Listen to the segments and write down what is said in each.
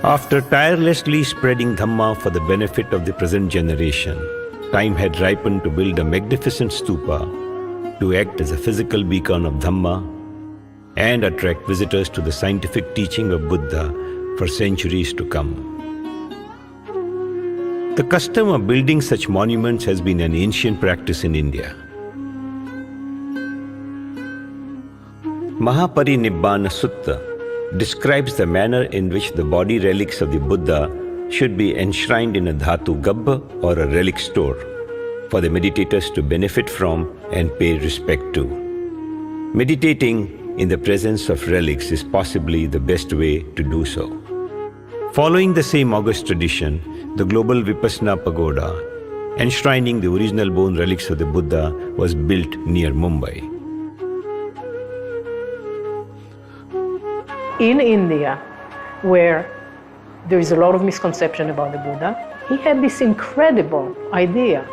After tirelessly spreading Dhamma for the benefit of the present generation, time had ripened to build a magnificent stupa to act as a physical beacon of Dhamma and attract visitors to the scientific teaching of Buddha for centuries to come. The custom of building such monuments has been an ancient practice in India. Mahaparinibbana Sutta describes the manner in which the body relics of the Buddha should be enshrined in a dhatu gabba or a relic store for the meditators to benefit from and pay respect to. Meditating in the presence of relics is possibly the best way to do so. Following the same august tradition, the global Vipassana Pagoda, enshrining the original bone relics of the Buddha, was built near Mumbai. In India, where there is a lot of misconception about the Buddha, he had this incredible idea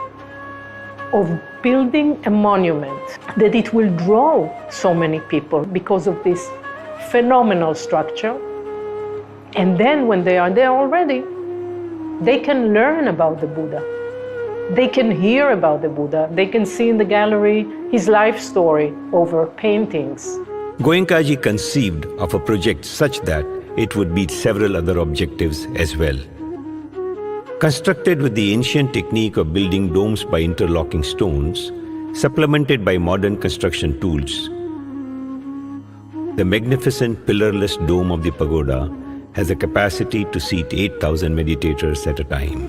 of building a monument that it will draw so many people because of this phenomenal structure. And then when they are there already, they can learn about the Buddha. They can hear about the Buddha. They can see in the gallery his life story over paintings. Goenkaji conceived of a project such that it would meet several other objectives as well. Constructed with the ancient technique of building domes by interlocking stones, supplemented by modern construction tools, the magnificent pillarless dome of the pagoda has a capacity to seat 8,000 meditators at a time.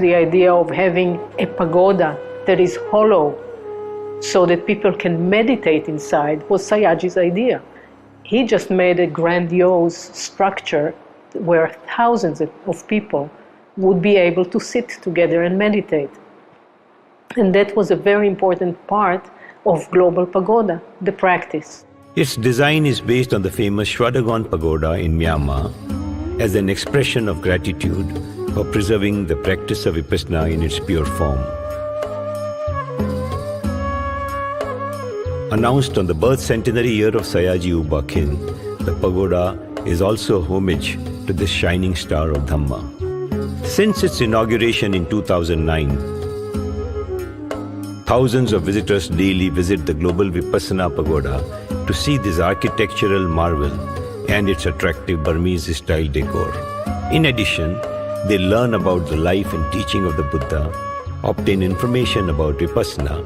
The idea of having a pagoda that is hollow so that people can meditate inside was Sayaji's idea. He just made a grandiose structure where thousands of people would be able to sit together and meditate. And that was a very important part of Global Pagoda, the practice. Its design is based on the famous Shwedagon Pagoda in Myanmar as an expression of gratitude for preserving the practice of Vipassana in its pure form. Announced on the birth centenary year of Sayaji U Ba Khin, the pagoda is also a homage to this shining star of Dhamma. Since its inauguration in 2009, thousands of visitors daily visit the global Vipassana Pagoda to see this architectural marvel and its attractive Burmese-style decor. In addition, they learn about the life and teaching of the Buddha, obtain information about Vipassana,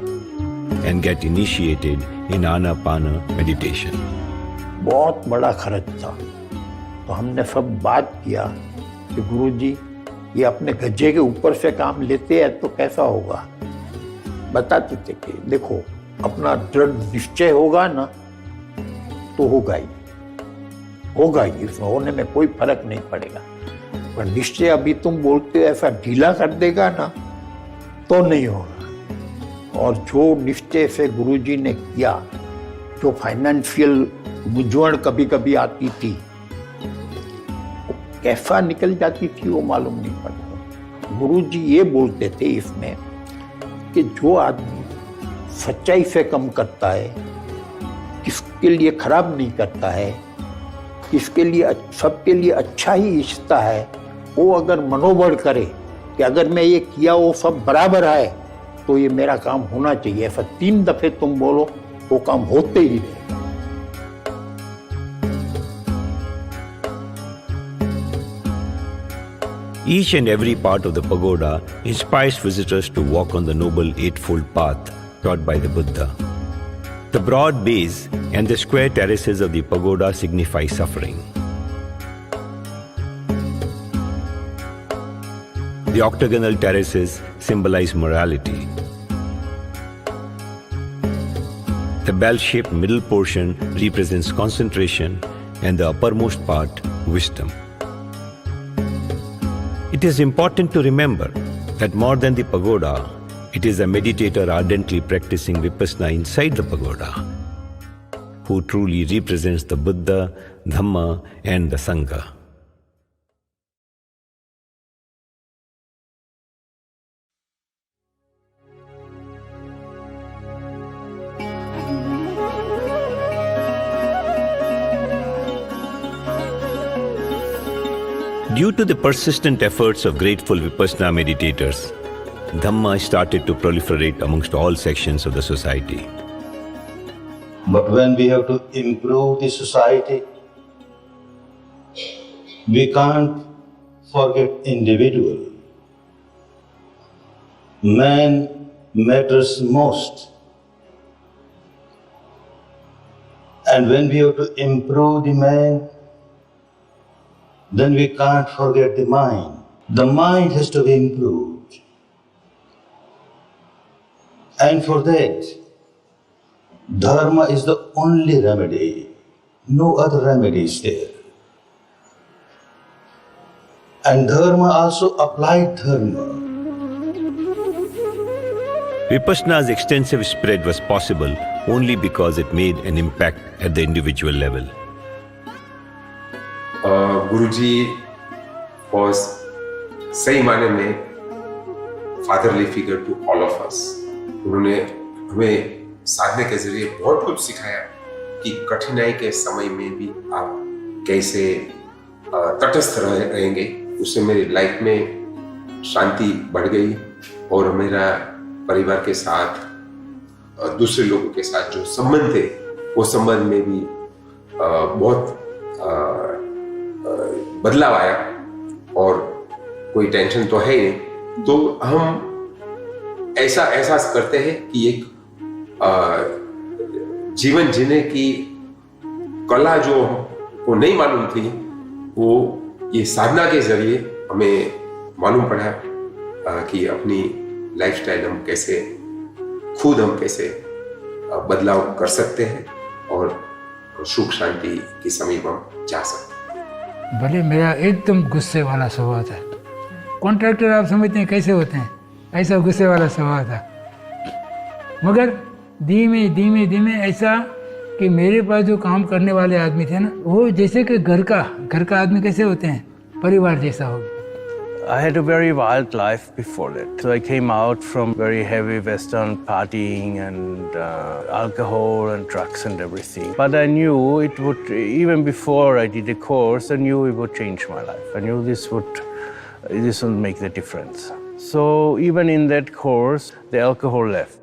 and get initiated in Anapana meditation. बहुत बड़ा खर्च था, तो हमने सब बात किया कि गुरुजी ये अपने गज्जे के ऊपर से काम लेते हैं तो कैसा होगा। बताते थे कि देखो अपना दृढ़ निश्चय होगा ना तो होगा ही, इसमें होने में कोई फर्क नहीं पड़ेगा। पर निश्चय अभी तुम बोलते हो ऐसा ढीला कर देगा ना तो नहीं होगा। और जो निश्चय से गुरुजी ने किया, जो फाइनेंशियल मुझवण कभी कभी आती थी, वो कैसा निकल जाती थी वो मालूम नहीं पड़ता। गुरुजी ये बोलते थे इसमें कि जो आदमी सच्चाई से कम करता है, किसके लिए खराब नहीं करता है, किसके लिए सबके लिए अच्छा ही इच्छता है, वो अगर मनोबल करे कि अगर मैं ये किया वो सब बराबर है तो ये मेरा काम होना चाहिए, ऐसा 3 दफे तुम बोलो वो काम होते ही रहे। Each and every part of the pagoda inspires visitors to walk on the noble eightfold path taught by the Buddha. The broad base and the square terraces of the pagoda signify suffering. The octagonal terraces symbolize morality. The bell-shaped middle portion represents concentration and the uppermost part, wisdom. It is important to remember that more than the pagoda, it is a meditator ardently practicing Vipassana inside the pagoda who truly represents the Buddha, Dhamma and the Sangha. Due to the persistent efforts of grateful Vipassana meditators, Dhamma started to proliferate amongst all sections of the society. But when we have to improve the society, we can't forget individual. Man matters most. And when we have to improve the man, then we can't forget the mind. The mind has to be improved. And for that, Dharma is the only remedy. No other remedy is there. And Dharma also applied Dharma. Vipassana's extensive spread was possible only because it made an impact at the individual level. Guruji was सही माने में fatherly figure to all of us. उन्होंने हमें साधने के जरिए बहुत कुछ सिखाया कि कठिनाई के समय में भी आप कैसे तटस्थ रहेंगे. उससे मेरी लाइफ में शांति बढ़ गई और मेरा परिवार के साथ दूसरे लोगों के साथ जो संबंध थे वो संबंध में भी बहुत बदलाव आया और कोई टेंशन तो है ही नहीं. तो हम ऐसा एहसास करते हैं कि एक जीवन जीने की कला जो वो नहीं मालूम थी वो ये साधना के जरिए हमें मालूम पड़ा कि अपनी लाइफस्टाइल हम कैसे खुद हम कैसे बदलाव कर सकते हैं और सुख शांति की समीप हम जा सकते हैं. भले मेरा एकदम गुस्से वाला स्वभाव था. कॉन्ट्रैक्टर आप समझते हैं कैसे होते हैं, ऐसा गुस्से वाला स्वभाव था. मगर धीमे धीमे धीमे ऐसा कि मेरे पास जो काम करने वाले आदमी थे ना, वो जैसे कि घर का आदमी कैसे होते हैं, परिवार जैसा हो. I had a very wild life before that. So I came out from very heavy Western partying and alcohol and drugs and everything. But I knew it would, even before I did the course, I knew it would change my life. I knew this would make the difference. So even in that course, the alcohol left.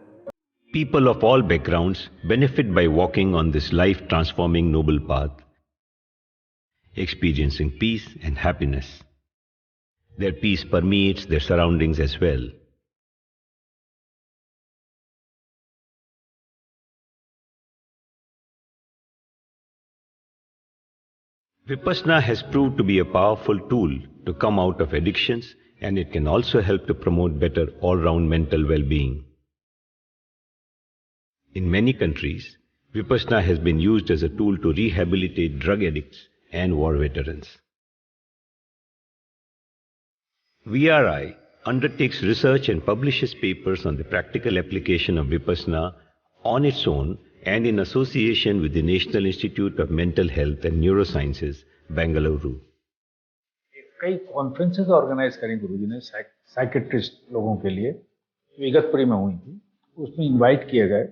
People of all backgrounds benefit by walking on this life-transforming noble path, experiencing peace and happiness. Their peace permeates their surroundings as well. Vipassana has proved to be a powerful tool to come out of addictions, and it can also help to promote better all-round mental well-being. In many countries, Vipassana has been used as a tool to rehabilitate drug addicts and war veterans. VRI undertakes research and publishes papers on the practical application of Vipassana on its own and in association with the National Institute of Mental Health and Neurosciences, Bengaluru. कई conferences organise करी गुरुजी ने psychiatrist लोगों के लिए, जो इगतपुरी में हुई थी. उसमें इनवाइट किए गए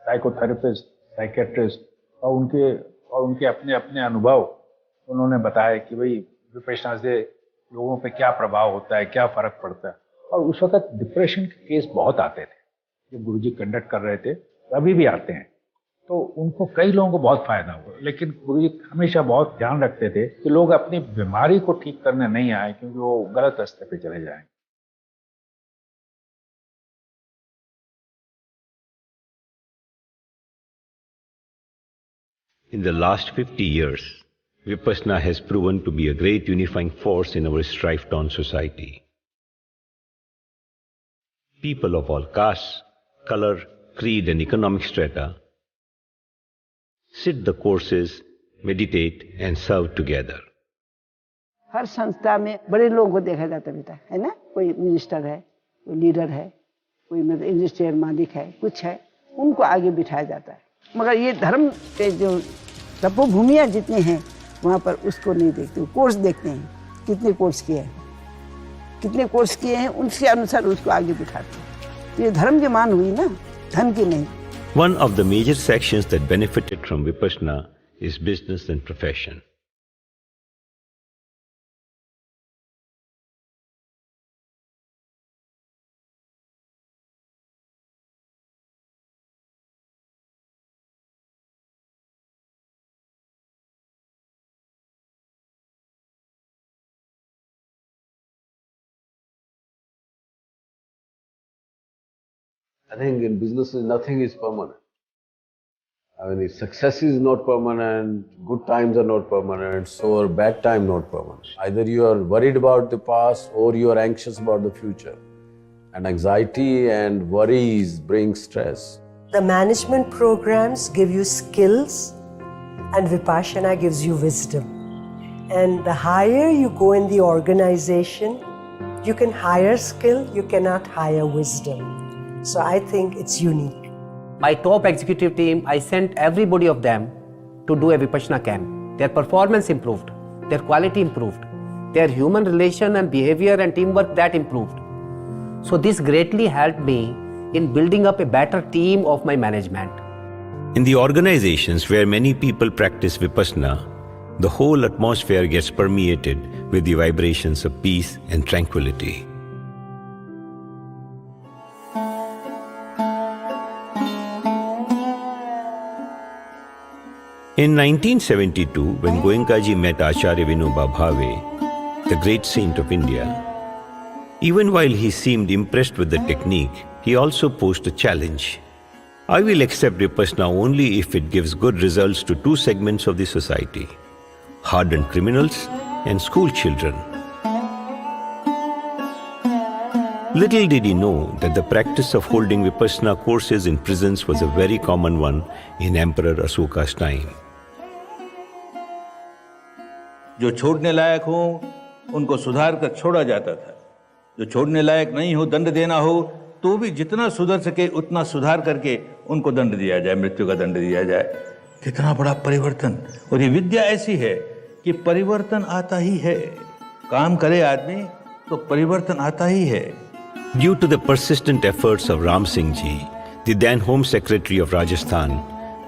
साइकोथेरेपिस्ट, साइकेट्रिस्ट और उनके अपने अपने अनुभव उन्होंने बताया कि भाई विपश्यना से लोगों पे क्या प्रभाव होता है, क्या फर्क पड़ता है. और उस वक्त डिप्रेशन के केस बहुत आते थे जो गुरुजी कंडक्ट कर रहे थे, अभी भी आते हैं. तो उनको कई लोगों को बहुत फायदा हुआ. लेकिन गुरुजी हमेशा बहुत ध्यान रखते थे कि लोग अपनी बीमारी को ठीक करने नहीं आए, क्योंकि वो गलत रास्ते पे चले जाएं. In the last 50 years, Vipassana has proven to be a great unifying force in our strife-torn society. People of all castes, color, creed and economic strata sit the courses, meditate and serve together. हर संस्था में बड़े लोगों को देखा जाता बेटा, है ना. कोई मिनिस्टर है, कोई लीडर है, कोई मतलब इंडस्ट्रियल मालिक है, कुछ है, उनको आगे बिठाया जाता है. मगर ये धर्म के जो तपोभूमियाँ जितनी हैं वहाँ पर उसको नहीं देखते. कोर्स देखते हैं, कितने कोर्स किए हैं उनके अनुसार उसको आगे बिठाते हैं. तो ये धर्म की मान हुई ना, धन की नहीं. One of the major sections that benefited from Vipassana is business and profession. I think in business nothing is permanent. I mean, if success is not permanent, good times are not permanent, so are bad time not permanent. Either you are worried about the past or you are anxious about the future. And anxiety and worries bring stress. The management programs give you skills and Vipassana gives you wisdom. And the higher you go in the organization, you can hire skill, you cannot hire wisdom. So I think it's unique. My top executive team, I sent everybody of them to do a Vipassana camp. Their performance improved, their quality improved, their human relation and behavior and teamwork that improved. So this greatly helped me in building up a better team of my management. In the organizations where many people practice Vipassana, the whole atmosphere gets permeated with the vibrations of peace and tranquility. In 1972, when Goenkaji met Acharya Vinoba Bhave, the great saint of India, even while he seemed impressed with the technique, he also posed a challenge. I will accept Vipassana only if it gives good results to two segments of the society: hardened criminals and school children. Little did he know that the practice of holding Vipassana courses in prisons was a very common one in Emperor Ashoka's time. जो छोड़ने लायक हो उनको सुधार कर छोड़ा जाता था, जो छोड़ने लायक नहीं हो, दंड देना हो तो भी जितना सुधर सके उतना सुधार करके उनको दंड दिया जाए, मृत्यु का दंड दिया जाए। कितना बड़ा परिवर्तन! और ये विद्या ऐसी है कि परिवर्तन आता ही है, काम करे आदमी तो परिवर्तन आता ही है। Due to the persistent efforts of Ram Singh Ji, the then Home Secretary of Rajasthan,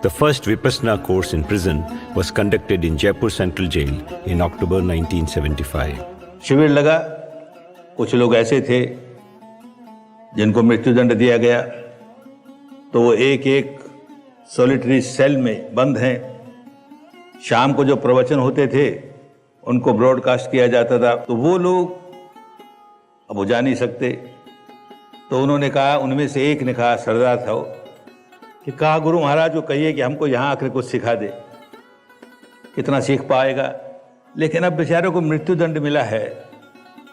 the first Vipassana course in prison was conducted in Jaipur Central Jail in October 1975. शिविर लगा, कुछ लोग ऐसे थे जिनको मृत्युदंड दिया गया, तो वो एक एक सॉलिटरी सेल में बंद हैं। शाम को जो प्रवचन होते थे उनको ब्रॉडकास्ट किया जाता था, तो वो लोग अब वो जा नहीं सकते। तो उन्होंने कहा, उनमें से एक ने कहा, सरदार था वो, कि कहा गुरु महाराज को कहिए कि हमको यहाँ आकर कुछ सिखा दे, कितना सीख पाएगा। लेकिन अब बेचारों को मृत्युदंड मिला है,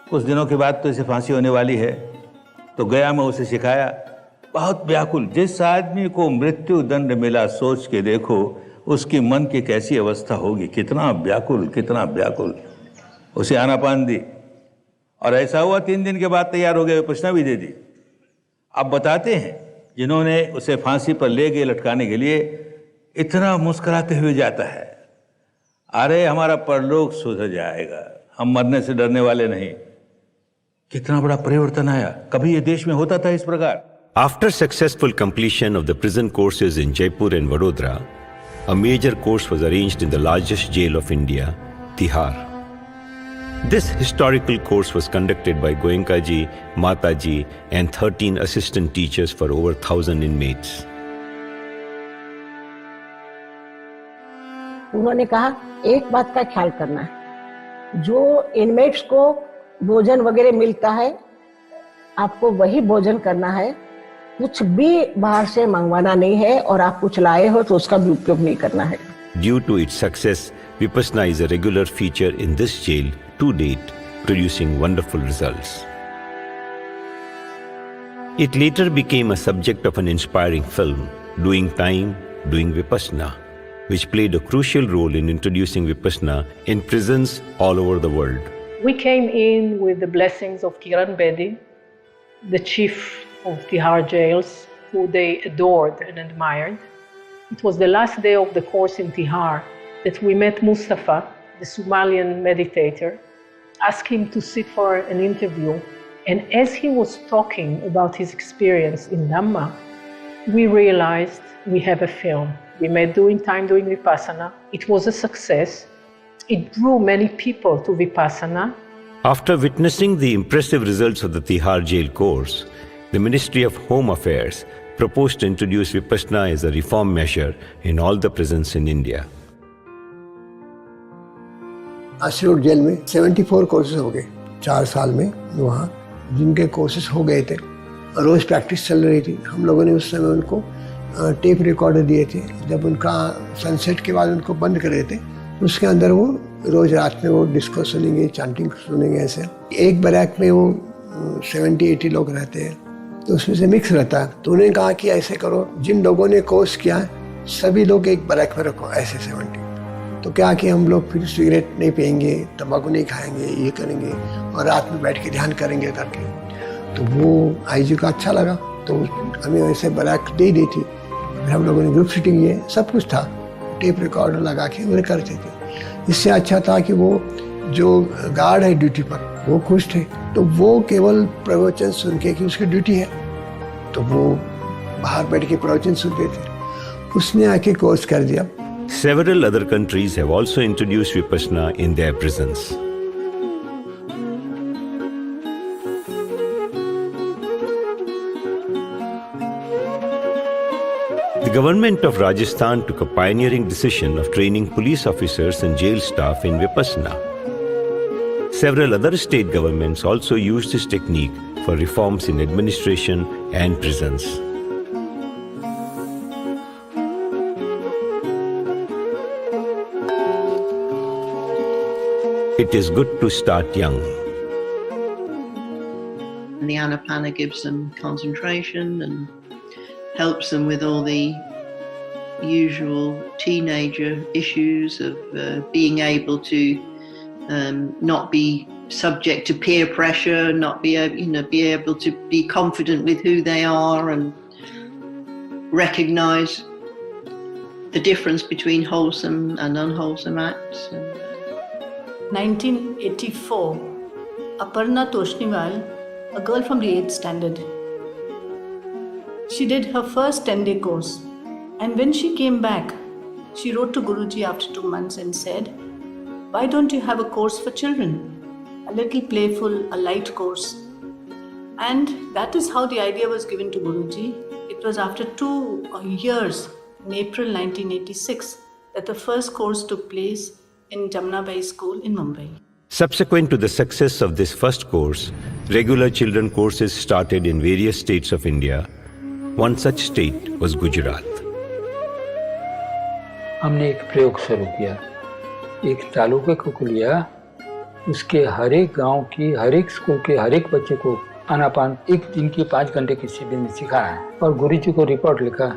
कुछ दिनों के बाद तो इसे फांसी होने वाली है। तो गया, मैं उसे सिखाया, बहुत व्याकुल। जिस आदमी को मृत्यु दंड मिला, सोच के देखो उसकी मन की कैसी अवस्था होगी, कितना व्याकुल, कितना व्याकुल। उसे आनापान दी और ऐसा हुआ 3 दिन के बाद तैयार हो गए, विपश्यना भी दे दी। अब बताते हैं जिन्होंने उसे फांसी पर ले गए लटकाने के लिए, इतना मुस्कुराते हुए जाता है, अरे हमारा परलोक सुधर जाएगा, हम मरने से डरने वाले नहीं। कितना बड़ा परिवर्तन आया, कभी ये देश में होता था इस प्रकार? After successful completion of the prison courses in Jaipur and Vadodara, a major course was arranged in the largest jail of India, Tihar. This historical course was conducted by Goenkaji, Mataji and 13 assistant teachers for over 1,000 inmates. उन्होंने कहा, एक बात का ख्याल करना है, जो inmates को भोजन वगैरह मिलता है, आपको वही भोजन करना है, कुछ भी बाहर से मंगवाना नहीं है, और आप कुछ लाए हो तो उसका भी उपयोग नहीं करना है। Due to its success, Vipassana is a regular feature in this jail to date, producing wonderful results. It later became a subject of an inspiring film, Doing Time, Doing Vipassana, which played a crucial role in introducing Vipassana in prisons all over the world. We came in with the blessings of Kiran Bedi, the chief of Tihar jails, who they adored and admired. It was the last day of the course in Tihar that we met Mustafa, the Somalian meditator, asked him to sit for an interview. And as he was talking about his experience in Dhamma, we realized we have a film. We made Doing Time, Doing Vipassana. It was a success. It drew many people to Vipassana. After witnessing the impressive results of the Tihar jail course, the Ministry of Home Affairs proposed to introduce Vipassana as a reform measure in all the prisons in India. आश्रोड jail में 74 courses हो गए 4 साल में। वहाँ जिनके courses हो गए थे रोज़ प्रैक्टिस चल रही थी। हम लोगों ने उस समय उनको टेप रिकॉर्डर दिए थे। जब उनका सनसेट के बाद उनको बंद कर रहे थे, उसके अंदर वो रोज़ रात में वो डिस्को सुनेंगे, चांटिंग सुनेंगे। ऐसे एक बैरक में वो 70-80 लोग रहते हैं, तो उसमें से मिक्स रहता है। तो उन्होंने कहा कि ऐसे करो, जिन लोगों ने कोर्स किया है सभी लोग एक बैरक में रखो, ऐसे 70। तो क्या कि हम लोग फिर सिगरेट नहीं पियेंगे, तंबाकू नहीं खाएंगे, ये करेंगे और रात में बैठ के ध्यान करेंगे करके। तो वो आईजी को अच्छा लगा, तो हमें वैसे बैरक दे दी थी। फिर हम लोगों ने ग्रुप सीटिंग ये सब कुछ था, टेप रिकॉर्डर लगा के उन्हें करते थे। इससे अच्छा था कि वो जो गार्ड है ड्यूटी पर वो खुश थे, तो वो केवल प्रवचन सुन के कि उसकी ड्यूटी है, तो वो बाहर बैठ के प्रवचन सुनते थे। उसने आके कोर्स कर दिया। Several other countries have also introduced Vipassana in their prisons. The government of Rajasthan took a pioneering decision of training police officers and jail staff in Vipassana. Several other state governments also used this technique for reforms in administration and prisons. It is good to start young. The Anapana gives them concentration and helps them with all the usual teenager issues of being able to not be subject to peer pressure, not be able to be confident with who they are and recognize the difference between wholesome and unwholesome acts. 1984, Aparna Toshniwal, a girl from the 8th standard, she did her first 10-day course, and when she came back, she wrote to Guruji after 2 months and said, "Why don't you have a course for children? A little playful, a light course." And that is how the idea was given to Guruji. It was after 2 years, in April 1986, that the first course took place in Jamnabai School in Mumbai. Subsequent to the success of this first course, regular children courses started in various states of India. One such state was Gujarat. हमने एक प्रयोग शुरू किया। एक तालुके को लिया, उसके हर एक गांव की हर एक स्कूल के हर एक बच्चे को आनापान एक दिन की 5 घंटे की शिविर में सिखाया। और गुरुजी को रिपोर्ट लिखा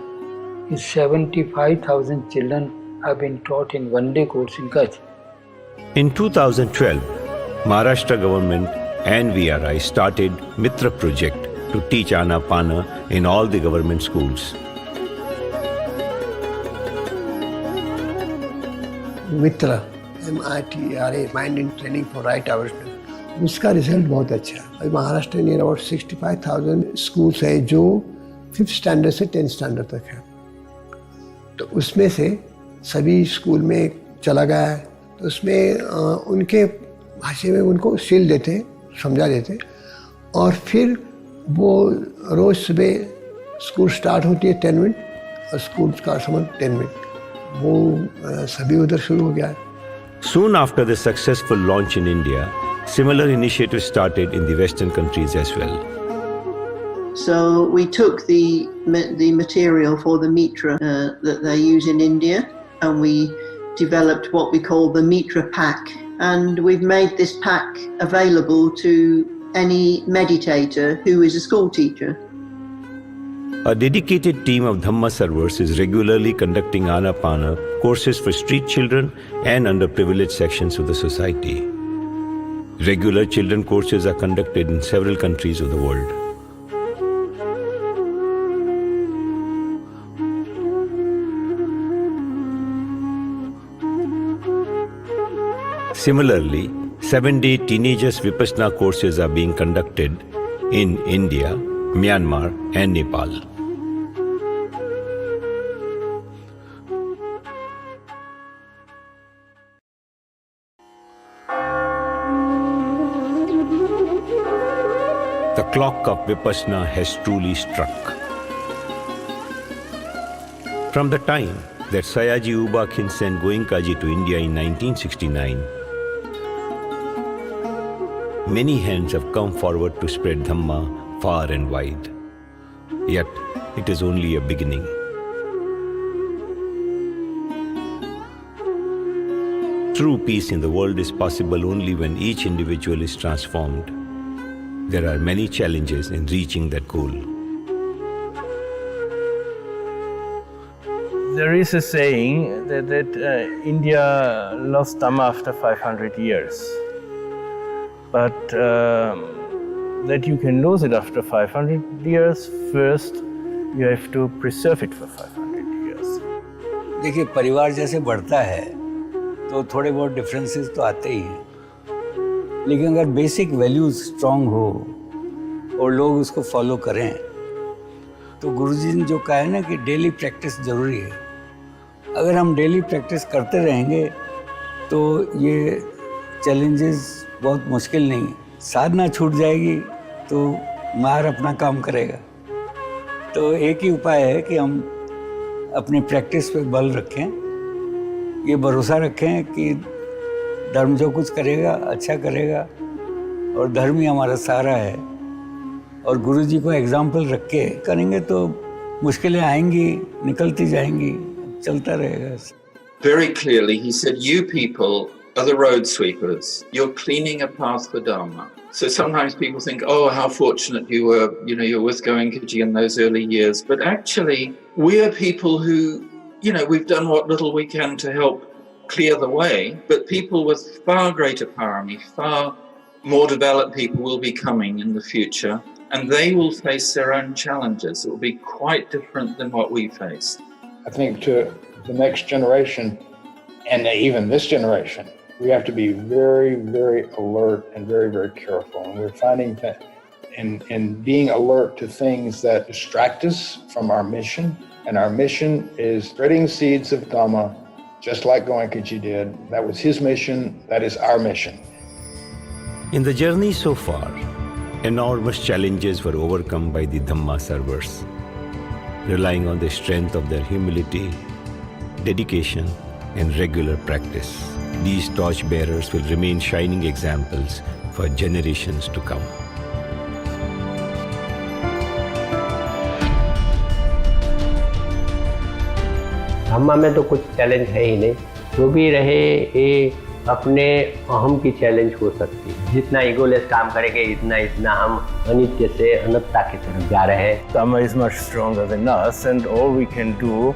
कि 75,000 children have been taught in one-day course in Kutch. In 2012, Maharashtra government and VRI started Mitra project to teach Anapana in all the government schools. Mitra MITRA, mind in training for right awareness, उसका result बहुत अच्छा है। अभी महाराष्ट्र में about 65,000 schools हैं जो 5th standard से 10th standard तक है। तो उसमें से सभी स्कूल में चला गया है, तो उसमें उनके भाषा में उनको सील देते, समझा देते, और फिर वो रोज़ सुबह स्कूल स्टार्ट होती है 10 मिनट और स्कूल का समय 10 मिनट, वो सभी उधर शुरू हो गया है। Soon after the successful launch in India, similar initiatives started in the Western countries as well. So we took the material for the Mitra that they use in India, and we developed what we call the Mitra pack, and we've made this pack available to any meditator who is a school teacher. A dedicated team of Dhamma servers is regularly conducting Anapana courses for street children and underprivileged sections of the society. Regular children courses are conducted in several countries of the world. Similarly, 7-day teenagers Vipassana courses are being conducted in India, Myanmar and Nepal. The clock of Vipassana has truly struck. From the time that Sayaji Uba Khin sent Goenkaji to India in 1969, many hands have come forward to spread Dhamma far and wide. yet it is only a beginning. True peace in the world is possible only when each individual is transformed. There are many challenges in reaching that goal. There is a saying that India lost Dhamma after 500 years. But that you can lose it after 500 years, first you have to preserve it for 500 years. देखिए, परिवार जैसे बढ़ता है तो थोड़े बहुत differences तो आते ही हैं, लेकिन अगर बेसिक वैल्यूज स्ट्रांग हो और लोग उसको फॉलो करें तो गुरुजी ने जो कहा है ना कि डेली प्रैक्टिस ज़रूरी है। अगर हम डेली प्रैक्टिस करते रहेंगे तो ये चैलेंजेस बहुत मुश्किल नहीं है। साधना छूट जाएगी तो मार अपना काम करेगा। तो एक ही उपाय है कि हम अपनी प्रैक्टिस पे बल रखें, ये भरोसा रखें कि धर्म जो कुछ करेगा अच्छा करेगा और धर्म ही हमारा सहारा है, और गुरु जी को एग्जाम्पल रख के करेंगे तो मुश्किलें आएंगी, निकलती जाएंगी, चलता रहेगा। Very clearly he said, you people are the road sweepers. You're cleaning a path for Dharma. So sometimes people think, oh, how fortunate you were, you're with Goenkaji in those early years. But actually, we're people who, we've done what little we can to help clear the way, but people with far greater parami, far more developed people will be coming in the future, and they will face their own challenges. It will be quite different than what we faced. I think to the next generation, and even this generation, we have to be very, very alert and very, very careful. And we're finding that in being alert to things that distract us from our mission. And our mission is spreading seeds of Dhamma, just like Goenkaji did. That was his mission. That is our mission. In the journey so far, enormous challenges were overcome by the Dhamma servers, relying on the strength of their humility, dedication, and regular practice. These torchbearers will remain shining examples for generations to come. धम्मा में तो कुछ challenge है ही नहीं, जो भी रहे ये अपने अहम की चैलेंज हो सकती है। जितना ईगोलेस काम करेंगे इतना हम अनित्य से अनंतता की तरफ जा रहे हैं। Dhamma is much stronger than us, and all we can do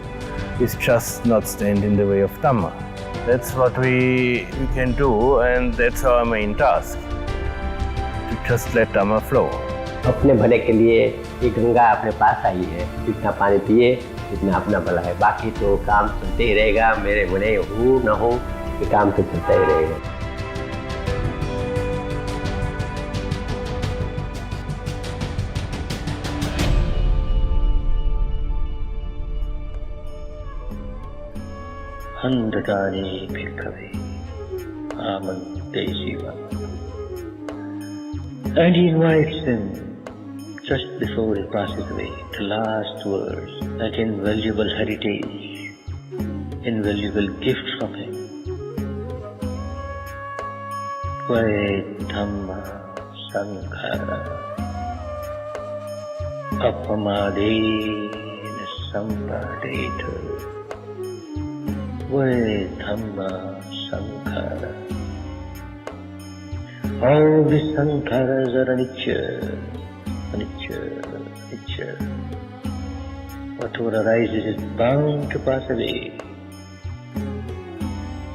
is just not stand in the way of Dhamma. That's what we can do, and that's our main task, to just let Dhamma flow. अपने भले के लिए ये गंगा अपने पास आई है, जितना पानी पिए इतना अपना भला है, बाकी तो काम चलते ही रहेगा। मेरे बने हो न हो ये काम तो चलता ही रहेगा। Handadani Bhikkhave Amante Shiva. And he invites them just before he passes away, the last words, that invaluable heritage, invaluable gift from him. Vai Dhamma Sankhara Apamadena Sampadeta. Vai Dhamma Sankhara. All the Sankharas are anicca. Anicca. Whatever arises is bound to pass away.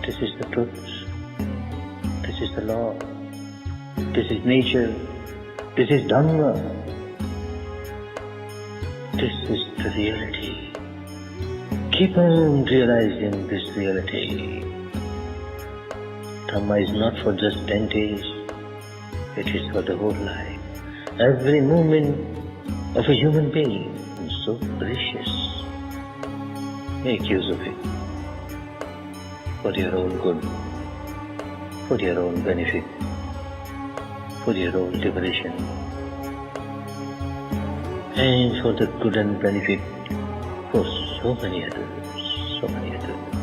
This is the truth. This is the law. This is nature. This is Dhamma. This is the reality. Keep on realizing this reality. Dhamma is not for just 10 days. It is for the whole life. Every moment of a human being is so precious. Make use of it for your own good, for your own benefit, for your own liberation, and for the good and benefit for so many others, so many others.